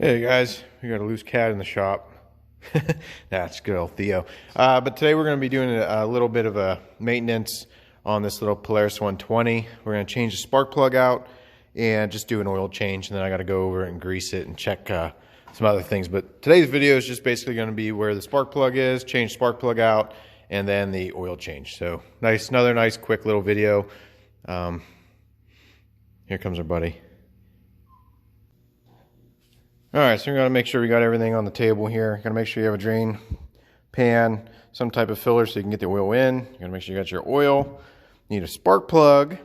Hey guys, we got a loose cat in the shop. That's good old Theo. But today we're going to be doing a little bit of a maintenance on this little Polaris 120. We're going to change the spark plug out and just do an oil change, and then I got to go over and grease it and check some other things. But today's video is just basically going to be where the spark plug is, change spark plug out, and then the oil change. So another nice quick little video. Here comes our buddy. Alright, so we're going to make sure we got everything on the table here. Got to make sure you have a drain pan, some type of filler so you can get the oil in. You got to make sure you got your oil. You need a spark plug,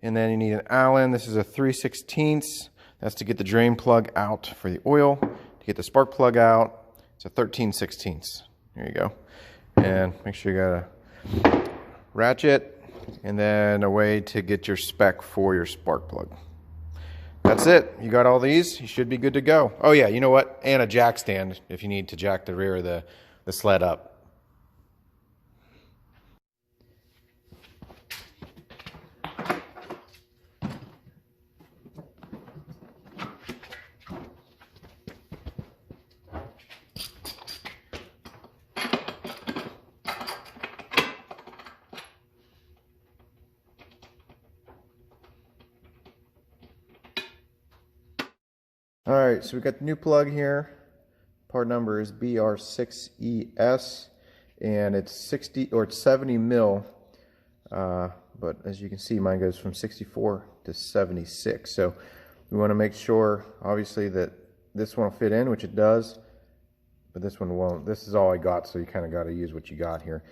and then you need an Allen. This is a 3/16. That's to get the drain plug out for the oil. To get the spark plug out, it's a 13/16. There you go. And make sure you got a ratchet, and then a way to get your spec for your spark plug. That's it. You got all these, you should be good to go. Oh yeah, you know what? And a jack stand if you need to jack the rear of the sled up. Alright, so we got the new plug here. Part number is BR6ES, and it's 70 mil. But as you can see, mine goes from 64 to 76. So we want to make sure, obviously, that this one will fit in, which it does, but this one won't. This is all I got, so you kind of got to use what you got here.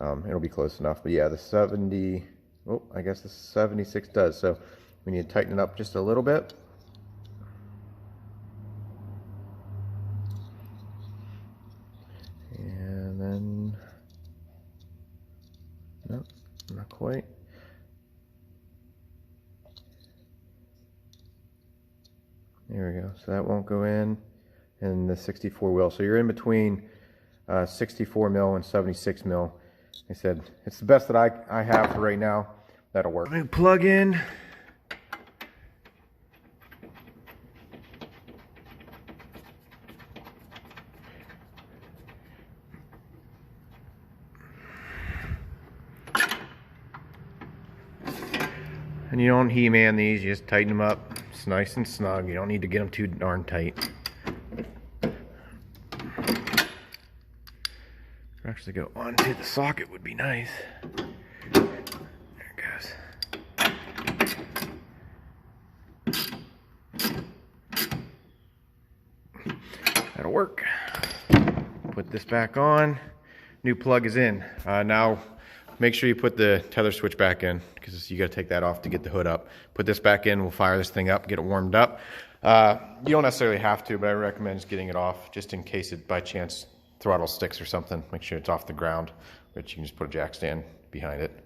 It'll be close enough. But yeah, the 70, oh, I guess the 76 does. So we need to tighten it up just a little bit. And then, nope, not quite. There we go. So that won't go in, and the 64 will. So you're in between 64 mil and 76 mil. I said it's the best that I have for right now. That'll work. Let me plug in. And you don't He-Man these, you just tighten them up. It's nice and snug. You don't need to get them too darn tight. Actually go onto the socket would be nice. There it goes. That'll work. Put this back on. New plug is in. Now make sure you put the tether switch back in, because you got to take that off to get the hood up. Put this back in, we'll fire this thing up, get it warmed up. You don't necessarily have to, but I recommend just getting it off just in case it by chance throttle sticks or something. Make sure it's off the ground, but you can just put a jack stand behind it.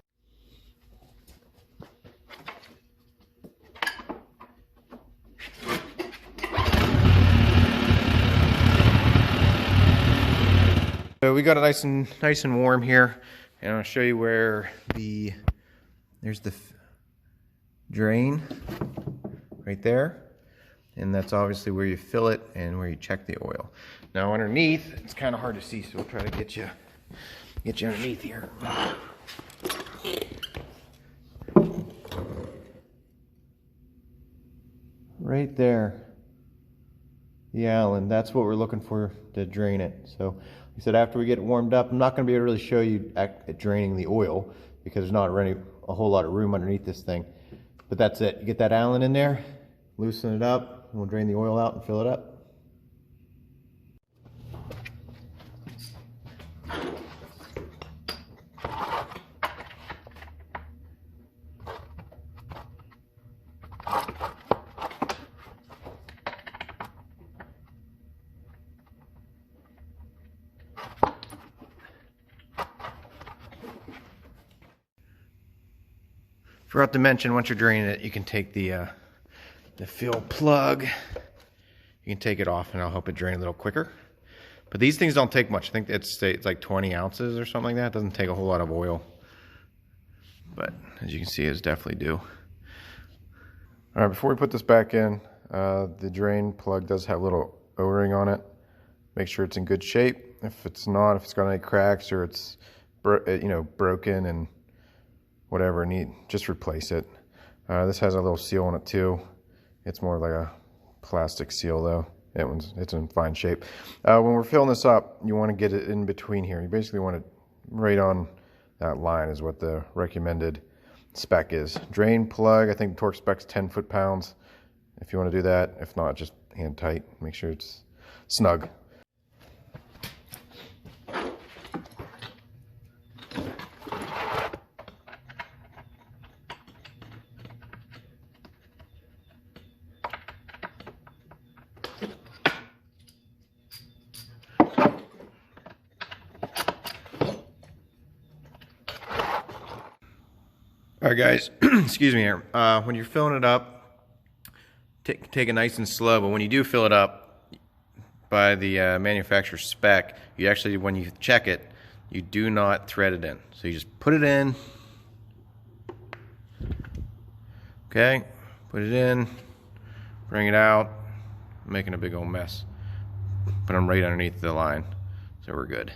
So we got it nice and warm here. And I'll show you where there's the drain right there. And that's obviously where you fill it and where you check the oil. Now underneath, it's kind of hard to see, so we'll try to get you underneath here. Right there, the Allen, that's what we're looking for to drain it. So we said after we get it warmed up, I'm not going to be able to really show you at draining the oil because there's not really a whole lot of room underneath this thing. But that's it. You get that Allen in there, loosen it up, and we'll drain the oil out and fill it up. Forgot to mention, once you're draining it, you can take the fill plug. You can take it off, and I'll help it drain a little quicker. But these things don't take much. I think it's like 20 ounces or something like that. It doesn't take a whole lot of oil. But as you can see, it's definitely do. All right, before we put this back in, The drain plug does have a little O-ring on it. Make sure it's in good shape. If it's not, if it's got any cracks or it's broken and whatever, just replace it. This has a little seal on it too. It's more like a plastic seal though. It's in fine shape. When we're filling this up, you want to get it in between here. You basically want it right on that line is what the recommended spec is. Drain plug, I think the torque spec's 10 foot-pounds. If you want to do that, if not, just hand tight. Make sure it's snug. All right, guys, excuse me here. When you're filling it up, take it nice and slow, but when you do fill it up by the manufacturer's spec, you actually, when you check it, you do not thread it in. So you just put it in, okay, put it in, bring it out, I'm making a big old mess. Put them right underneath the line, so we're good.